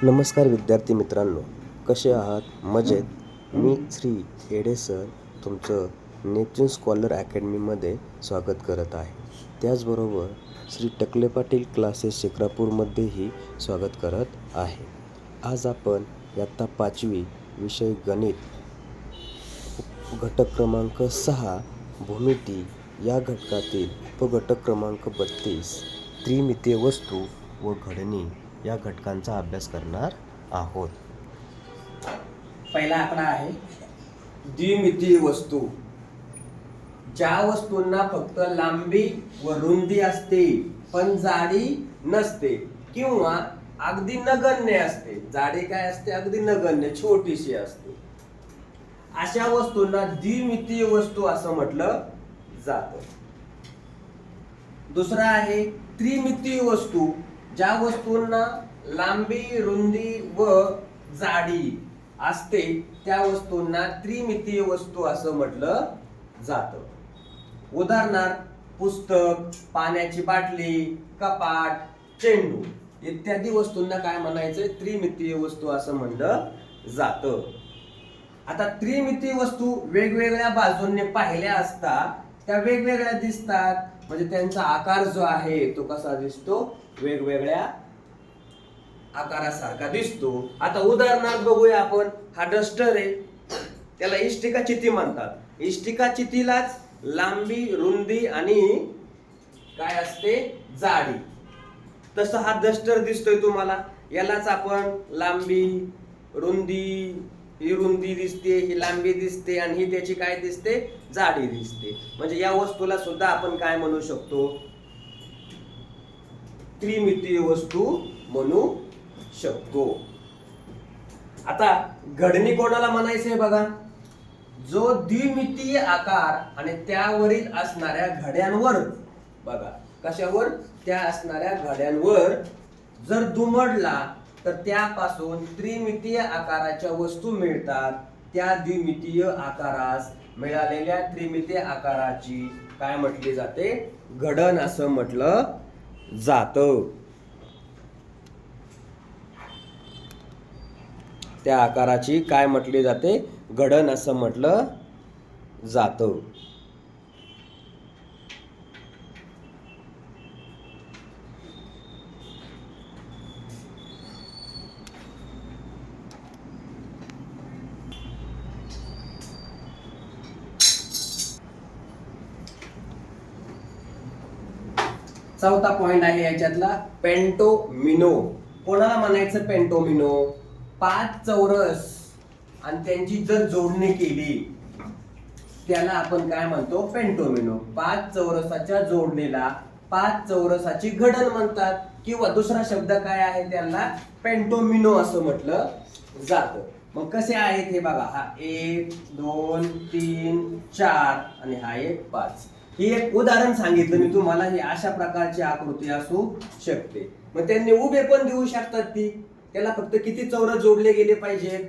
नमस्कार विद्यार्थी मित्रांनो, कसे आहात? मजेत. मी श्री येडे सर तुमचं नेपच्यून स्कॉलर अकॅडमीमध्ये स्वागत करत आहे. त्याचबरोबर श्री टकले पाटील क्लासेस शिक्रापूरमध्येही स्वागत करत आहे. आज आपण इयत्ता 5वी विषय गणित घटक क्रमांक 6 भूमिती या घटकातील उपघटक क्रमांक 32 त्रिमितीय वस्तू व घडणी या घटकांचा अभ्यास करणार आहोत. पहिला आकडा आहे द्विमितीय वस्तू. ज्या वस्तूंना फक्त लांबी व रुंदी असते पण जाडी नसते किंवा अगदी नगण्य असते. जाडी काय असते? अगदी नगण्य, छोटीशी असते. अशा वस्तूंना द्विमितीय वस्तू असं म्हटलं जातं. दुसरा आहे त्रिमितीय वस्तू. ज्या वस्तूंना लांबी, रुंदी व जाडी असते त्या वस्तूंना त्रिमितीय वस्तू असं म्हटलं जातं. उदाहरणार्थ पुस्तक, पाण्याची बाटली, कपाट, चेंडू इत्यादी वस्तूंना काय म्हणायचं? त्रिमितीय वस्तू असं म्हणलं जातं. आता त्रिमितीय वस्तू वेगवेगळ्या बाजूंनी पाहिल्या असता त्या वेगवेगळ्या दिसतात. म्हणजे त्यांचा आकार जो आहे तो कसा दिसतो? वेगवेगळ्या आकारासारखा दिसतो. आता उदाहरणार्थ बघूया आपण. हा डस्टर आहे, त्याला इष्टिका चिती म्हणतात. इष्टिका चितीलाच लांबी, रुंदी आणि काय असते? जाडी. तसं हा डस्टर दिसतोय तुम्हाला. यालाच आपण लांबी, रुंदी, ही रुंदी दिसते, ही लांबी दिसते आणि ही त्याची काय दिसते? जाडी दिसते. म्हणजे या वस्तूला सुद्धा आपण काय म्हणू शकतो? त्रिमितीय वस्तू म्हणू शकतो. आता घडणी कोणाला म्हणायचंय बघा? जो द्विमितीय आकार आणि त्यावरील असणाऱ्या घड्यांवर, बघा कशावर? त्या असणाऱ्या घड्यांवर जर दुमडला तर त्यापासून त्रिमितीय आकाराच्या वस्तू मिळतात. त्या द्विमितीय आकारास मिळालेल्या त्रिमितीय आकाराची काय म्हटली जाते? घडण असं म्हटलं जातं. त्या आकाराची काय म्हटली जाते? घडण असं म्हटलं जातं. चौथा पॉइंट आहे याच्यातला पेंटोमिनो. कोणाला म्हणायचं पेंटोमिनो? 5 चौरस आणि त्यांची जर जोडणी केली त्याला आपण काय म्हणतो? पेंटोमिनो. 5 चौरसाच्या जोडणीला 5 चौरसाची घडण म्हणतात. किंवा दुसरा शब्द काय आहे? त्यांना पेंटोमिनो असं म्हटलं जातं. मग कसे आहेत हे बघा. हा 1 2 3 4 आणि हा एक 5. ही एक उदाहरण सांगितलं मी तुम्हाला. ही अशा प्रकारची आकृती असू शकते. मग त्यांनी उभे पण देऊ शकतात ती. त्याला फक्त किती चौरस जोडले गेले पाहिजेत?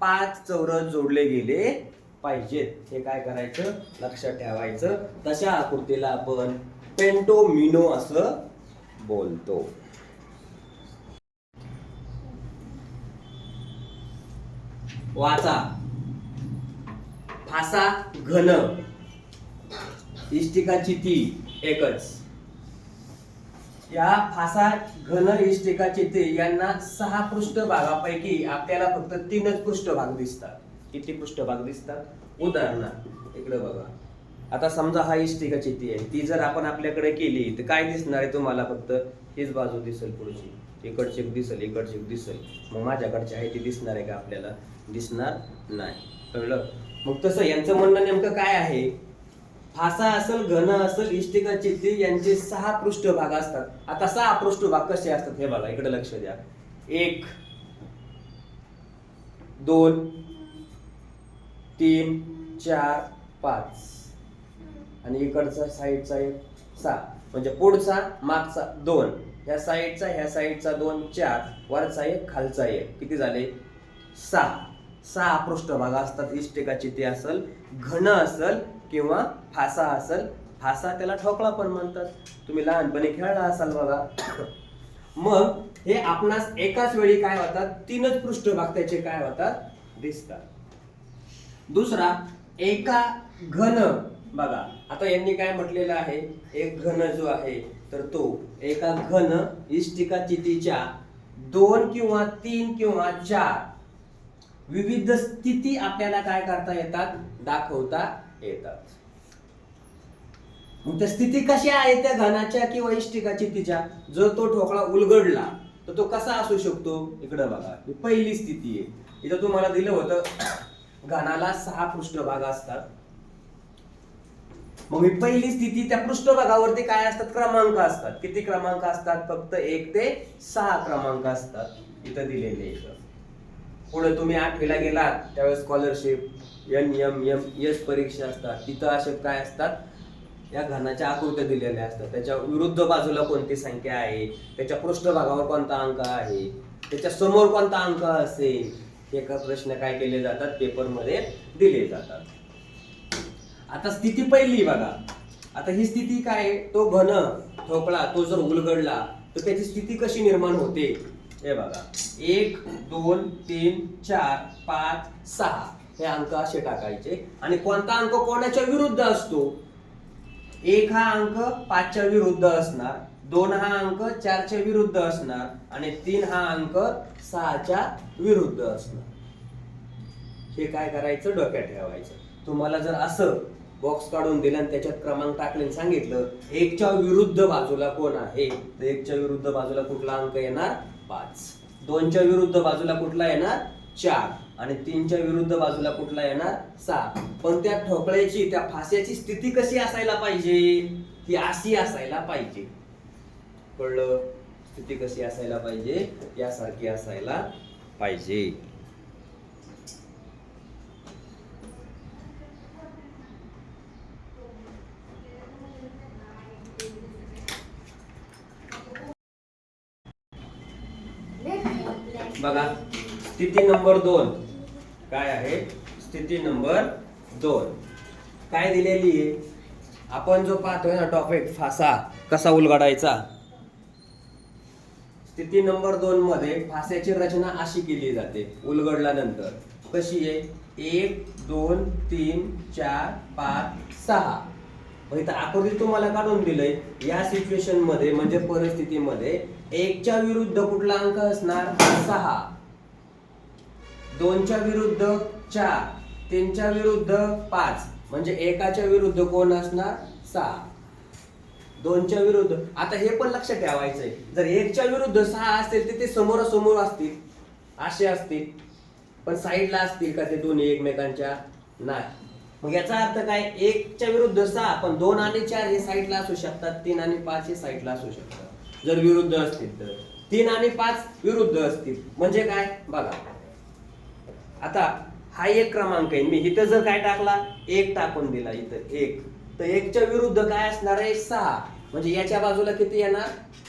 5 चौरस जोडले गेले पाहिजेत. हे काय करायचं? लक्षात ठेवायचं. तशा आकृतीला आपण पेंटोमिनो असं बोलतो. वाचा. फासा घन, इष्टिका चिती एकच. या फासा घन, इष्टिका चिती यांना 6 पृष्ठभागापैकी आपल्याला फक्त 3च पृष्ठभाग दिसतात. किती पृष्ठभाग दिसतात? उदाहरणार्थ इकडे बघा. आता समजा हा इष्टिका चिती आहे. ती जर आपण आपल्याकडे केली तर काय दिसणार आहे तुम्हाला? फक्त हीच बाजू दिसेल पुढची. इकडची दिसेल, इकडची दिसेल. मग माझ्याकडची आहे ती दिसणार आहे का आपल्याला? दिसणार नाही. कळलं? मग तसं यांचं म्हणणं नेमकं काय आहे? फासा असेल, घन असेल, इष्टिका चिती यांचे 6 पृष्ठभाग असतात. आता 6 पृष्ठभाग कसे असतात हे बघा. इकडे लक्ष द्या. 1 2 3 4 5 आणि इकडचा साईडचा एक 6. म्हणजे पुढचा मागचा 2, ह्या साईडचा ह्या साईडचा 2 4, वरचा एक खालचा एक. किती झाले? 6 पृष्ठभाग असतात. इष्टिका चिती असेल, घन असेल किंवा फासा असेल. फासा त्याला ठोकळा पण म्हणतात. तुम्ही लहानपणी खेळला असाल बघा. मग हे आपणास एकाच वेळी काय होतात, तीनच पृष्ठभाग त्याचे काय होतात, दिसतात. दुसरा, एका घन, बघा आता यांनी काय म्हटलेलं आहे, एक घन जो आहे तर तो एका घन इष्टिका चितीच्या 2 किंवा 3 किंवा 4 विविध स्थिती आपल्याला काय करता येतात, दाखवता येतात. मग त्या स्थिती कशा आहेत त्या घनाच्या किंवा इष्टिका चितीच्या? जर तो ठोकळा उलगडला तर तो कसा असू शकतो, इकडे बघा ही पहिली स्थिती आहे. इथं तुम्हाला दिलं होतं घनाला 6 पृष्ठभाग असतात. मग ही पहिली स्थिती, त्या पृष्ठभागावरती काय असतात, क्रमांक असतात. किती क्रमांक असतात, फक्त 1 ते 6 क्रमांक असतात इथं दिलेले. पुढे तुम्ही 8वीला गेलात त्यावेळेस स्कॉलरशिप, NMMS परीक्षा असतात, तिथं असे काय असतात, या घनाच्या आकृत्या दिलेल्या असतात. त्याच्या विरुद्ध बाजूला कोणती संख्या आहे, त्याच्या पृष्ठभागावर कोणता अंक आहे, त्याच्या समोर कोणता अंक असेल, हे का प्रश्न काय केले जातात, पेपरमध्ये दिले जातात. आता स्थिती पहिली बघा. आता ही स्थिती काय आहे, तो घन ठोकळा तो जर उलगडला तर त्याची स्थिती कशी निर्माण होते, हे बघा. 1 2 3 4 5 6 हे अंक असे टाकायचे आणि कोणता अंक कोणाच्या विरुद्ध असतो. 1 हा अंक 5 च्या विरुद्ध असणार, 2 हा अंक 4 च्या विरुद्ध असणार आणि 3 हा अंक 6 च्या विरुद्ध असणार. हे काय करायचं, डोक्यात ठेवायचं. तुम्हाला जर असं बॉक्स काढून दिला आणि त्याच्यात क्रमांक टाकले सांगितलं 1 च्या विरुद्ध बाजूला कोण आहे, तर 1 च्या विरुद्ध बाजूला कुठला अंक येणार, 5. 2 च्या विरुद्ध बाजूला कुठला येणार, 4. आणि 3 च्या विरुद्ध बाजूला कुठला येणार, 6. पण त्या ठोकळ्याची, त्या फास्याची स्थिती कशी असायला पाहिजे, ही अशी असायला पाहिजे. कळलं, स्थिती कशी असायला पाहिजे, यासारखी असायला पाहिजे. बघा स्थिती नंबर 2 काय आहे, स्थिती नंबर 2 काय दिलेली आहे, आपण जो पाहतोय ना टॉपिक, फासा कसा उलगडायचा. स्थिती नंबर 2 मध्ये फास्याची रचना अशी केली जाते उलगडल्यानंतर. कशी आहे, 1 2 3 4 5 6. इथं आकृती तुम्हाला काढून दिलंय. या सिच्युएशन मध्ये म्हणजे परिस्थितीमध्ये 1 च्या विरुद्ध कुठला अंक असणार, 6. 2 च्या विरुद्ध 4, 3 च्या विरुद्ध 5, म्हणजे 1 च्या विरुद्ध कोण असणार, 6. 2 च्या विरुद्ध, आता हे पण लक्षात ठेवायचंय, जर 1 च्या विरुद्ध 6 असतील तर ते समोरासमोर असतील, असे असतील, पण साईडला असतील का ते दोन्ही एकमेकांच्या, नाही. मग याचा अर्थ काय, 1 च्या विरुद्ध 6, पण 2 आणि 4 हे साईडला असू शकतात, 3 आणि 5 हे साईडला असू शकतात जर विरुद्ध असतील तर. 3 आणि 5 विरुद्ध असतील म्हणजे काय बघा. आता हा एक क्रमांक आहे, मी इथं जर काय टाकला, 1 टाकून दिला इथं 1, तर 1 च्या विरुद्ध काय असणार आहे, 6. म्हणजे याच्या बाजूला किती येणार,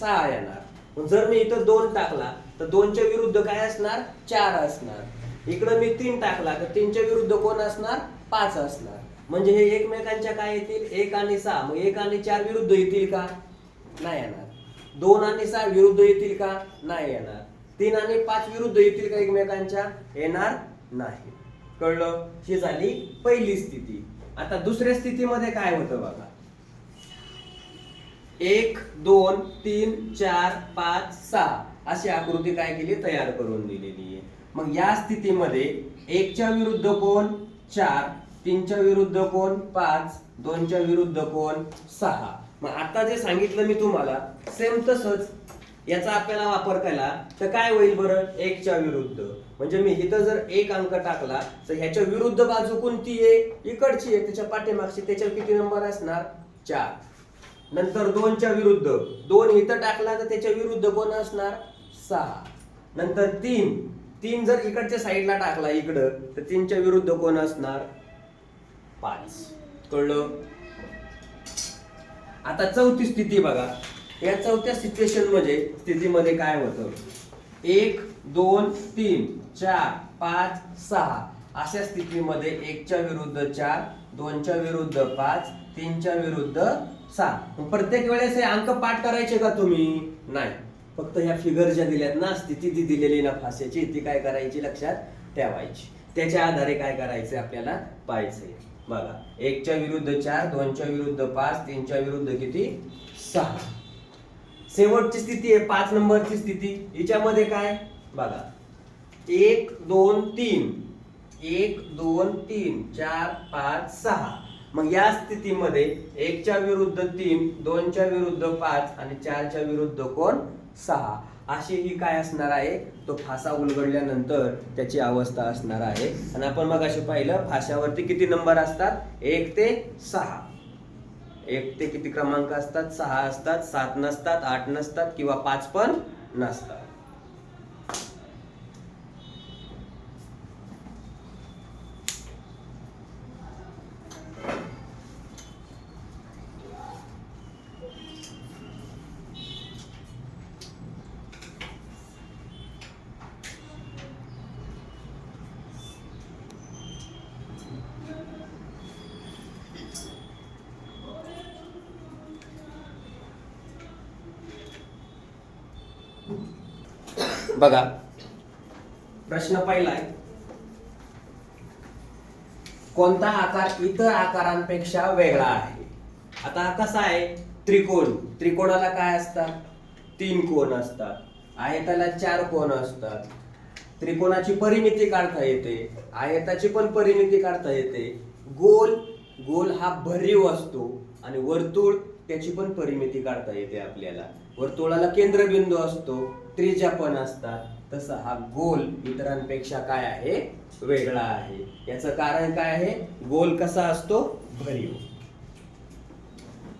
6 येणार. जर मी इथं 2 टाकला तर 2 च्या विरुद्ध काय असणार, 4 असणार. इकडे मी 3 टाकला तर 3 च्या विरुद्ध कोण असणार, 5 असणार. म्हणजे हे एकमेकांच्या काय येतील, 1 आणि 6. मग 1 आणि 4 विरुद्ध येतील का, नाही येणार. 2 आणि 6 विरुद्ध येतील का, नाही येणार. 3 आणि 5 विरुद्ध येतील का एकमेकांच्या, येणार नाही. कळलं, ही झाली पहिली स्थिती. आता दुसऱ्या स्थितीमध्ये काय होतं बघा. 1 2 3 4 5 6 अशी आकृती काय केली, तयार करून दिलेली आहे. मग या स्थितीमध्ये 1 च्या विरुद्ध कोण, 4, 3 च्या विरुद्ध कोण, 5, 2 च्या विरुद्ध कोण, 6. मग आता जे सांगितलं मी तुम्हाला सेम तसंच याचा आपल्याला वापर केला तर काय होईल बरं, 1 च्या विरुद्ध. म्हणजे मी इथं जर 1 अंक टाकला तर ह्याच्या विरुद्ध बाजू कोणती आहे, इकडची आहे, त्याच्या पाठीमागची, त्याच्यावर किती नंबर असणार, 4. नंतर 2 च्या विरुद्ध 2 इथं टाकला तर त्याच्या विरुद्ध कोण असणार, 6. नंतर 3 जर इकडच्या साईडला टाकला इकडं तर 3 च्या विरुद्ध कोण असणार, 5. कळलं. आता चौथी स्थिती बघा. या चौथ्या स्थितीमध्ये काय होतं, 1 2 3 4 5 6 अशा स्थितीमध्ये 1 च्या विरुद्ध 4, 2 च्या विरुद्ध 5, 3 च्या विरुद्ध 6. प्रत्येक वेळेस हे अंक पाठ करायचे का तुम्ही, नाही. फक्त ह्या फिगर ज्या दिल्यात ना, स्थिती ती दिलेली ना फासेची, ती काय करायची लक्षात ठेवायची. त्याच्या आधारे काय करायचं आपल्याला पाहायचंय. बघा, 1च्या विरुद्ध 4, 2च्या विरुद्ध 5, 3च्या विरुद्ध किती 6. शेवटची स्थिती आहे 5 नंबरची स्थिती. हिच्यामध्ये काय बघा, 1 2 3, 1 2 3 4 5 6. मग या स्थितीमध्ये 1च्या विरुद्ध 3, 2च्या विरुद्ध 5 आणि 4च्या विरुद्ध कोण 6. अशी ही काय असणार आहे, तो फासा उलगडल्यानंतर त्याची अवस्था असणार आहे. आणि आपण मग असे पाहिलं, फाश्यावरती किती नंबर असतात, 1 ते 6. 1 ते किती क्रमांक असतात, 6 असतात. 7 नसतात, 8 नसतात किंवा 5 पण नसतात. बघा, प्रश्न पहिला आहे, कोणता आकार इतर आकारांपेक्षा वेगळा आहे. आता कसा आहे, त्रिकोण, त्रिकोणाला काय असतात, 3 कोण असतात. आयताला 4 कोण असतात. त्रिकोणाची परिमिती काढता येते, आयताची पण परिमिती काढता येते. गोल, गोल हा भरीव असतो. आणि वर्तुळ, त्याची पण परिमिती काढता येते आपल्याला. वर्तुळाला केंद्रबिंदू असतो, त्रिज्या पण असतात. तसा हा गोल इतरांपेक्षा काय आहे, वेगळा आहे. याचं कारण काय आहे, गोल कसा असतो, भरीव.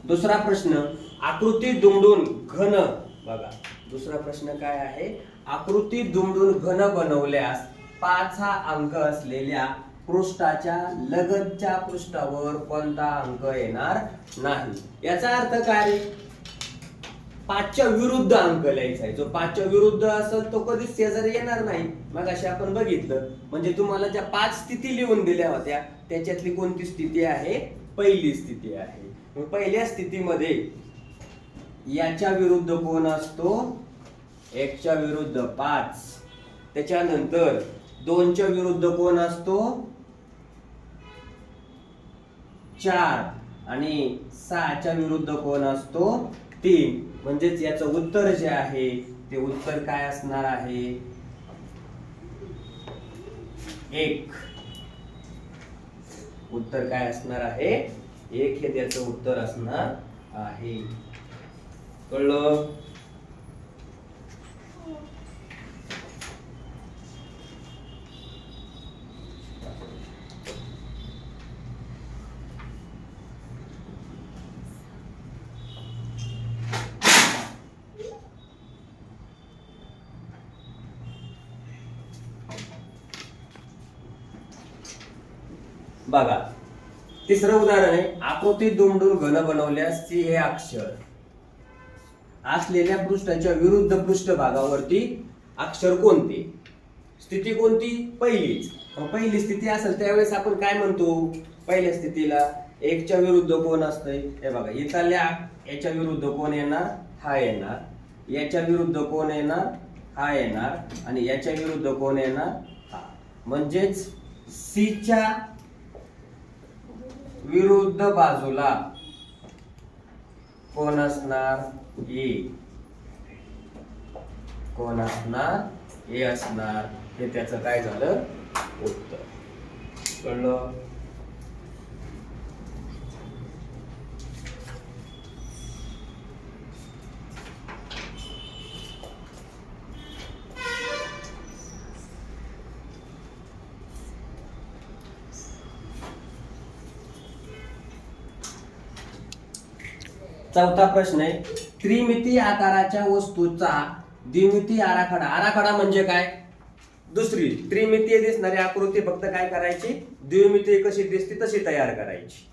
दुसरा प्रश्न, आकृती दुमडून घन. बघा, दुसरा प्रश्न काय आहे, आकृती दुमडून घन बनवल्यास 5 हा अंक असलेल्या पृष्ठाच्या लगतच्या पृष्ठावर कोणता अंक येणार नाही. याचा अर्थ काय रे, 5च्या विरुद्ध अंक लिहायचा आहे. जो 5च्या विरुद्ध असेल तो कधीच शेजारी येणार नाही. मग असे आपण बघितलं, म्हणजे तुम्हाला ज्या 5 स्थिती लिहून दिल्या होत्या त्याच्यातली कोणती स्थिती आहे, पहिली स्थिती आहे. मग पहिल्या स्थितीमध्ये याच्या विरुद्ध कोण असतो, 1च्या विरुद्ध 5. त्याच्यानंतर 2च्या विरुद्ध कोण असतो, 4. आणि 6च्या विरुद्ध कोण असतो, 3. म्हणजेच याचं उत्तर जे आहे ते उत्तर काय असणार आहे, 1. उत्तर काय असणार आहे, 1 हे त्याचं उत्तर असणार आहे. कळलं. बघा, तिसरं उदाहरण आहे, आकृती दुमडून घन बनवल्यास सी हे अक्षर असलेल्या पृष्ठाच्या विरुद्ध पृष्ठभागावरती अक्षर कोणते. स्थिती कोणती, पहिलीच. पहिली स्थिती असेल त्यावेळेस आपण काय म्हणतो, पहिल्या स्थितीला 1च्या विरुद्ध कोण असतंय, हे बघा, इथल्या याच्या विरुद्ध कोण येणार, हा येणार. याच्या विरुद्ध कोण येणार, हा येणार. आणि याच्या विरुद्ध कोण येणार, हा. म्हणजेच सी च्या विरुद्ध बाजूला कोण असणार, ए. कोण असणार, ए असणार. हे त्याचं काय झालं, उत्तर. कळलं. चौथा प्रश्न आहे, त्रिमितीय आकाराच्या वस्तूचा द्विमितीय आराखडा. आराखडा म्हणजे काय, दुसरी त्रिमितीय दिसणारी आकृती फक्त काय करायची, द्विमितीय कशी दिसते तशी तयार करायची,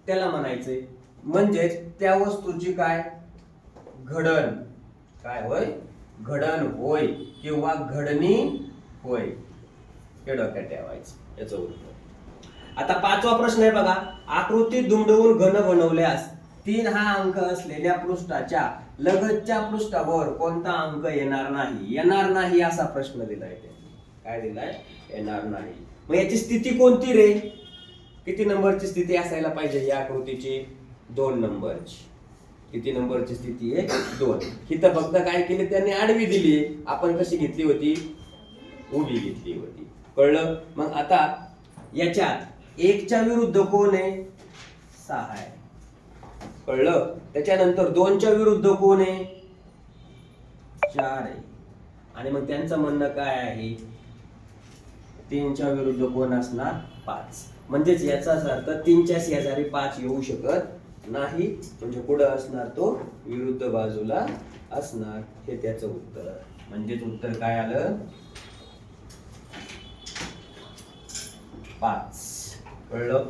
त्याला म्हणायचे. म्हणजेच त्या वस्तूची काय घडण, काय होय, घडण होय किंवा घडणी होय, हे डोक्यात ठेवायचं याचं उत्तर. आता 5वा प्रश्न आहे बघा, आकृती दुमडवून घन बनवल्यास 3 हा अंक असलेल्या पृष्ठाच्या लगतच्या पृष्ठावर कोणता अंक येणार नाही असा प्रश्न दिलाय त्यांनी. काय दिलाय? येणार नाही. मग याची स्थिती कोणती रे? किती नंबरची स्थिती असायला पाहिजे या आकृतीची? 2 नंबरची. किती नंबरची स्थिती आहे? 2. इथं फक्त काय केले त्यांनी? आडवी दिली. आपण कशी घेतली होती? उभी घेतली होती. कळलं? मग आता याच्यात 1 च्या विरुद्ध कोण आहे? 6 आहे. कळलं? त्याच्यानंतर 2 च्या विरुद्ध कोण आहे? 4 आहे. आणि मग त्यांचं म्हणणं काय आहे? 3 च्या विरुद्ध कोण असणार? 5. म्हणजेच याचाच अर्थ 3 च्या शेजारी 5 येऊ शकत नाही. म्हणजे पुढे असणार तो विरुद्ध बाजूला असणार. हे त्याचं उत्तर. म्हणजेच उत्तर काय आलं? 5. कळलं?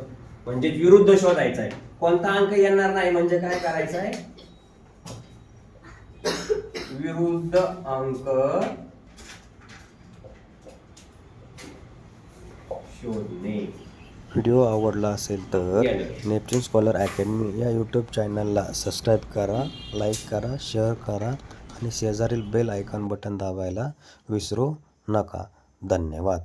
म्हणजे विरुद्ध शोधायचा आहे. कोणता अंक येणार नाही म्हणजे काय करायचं आहे? विरुद्ध अंक शोधणे. व्हिडिओ आवडला असेल तर नेपच्यून स्कॉलर अकॅडमी या यूट्यूब चॅनलला सबस्क्राईब करा, लाईक करा, शेअर करा आणि शेजारील बेल आयकॉन बटन दाबायला विसरू नका. धन्यवाद.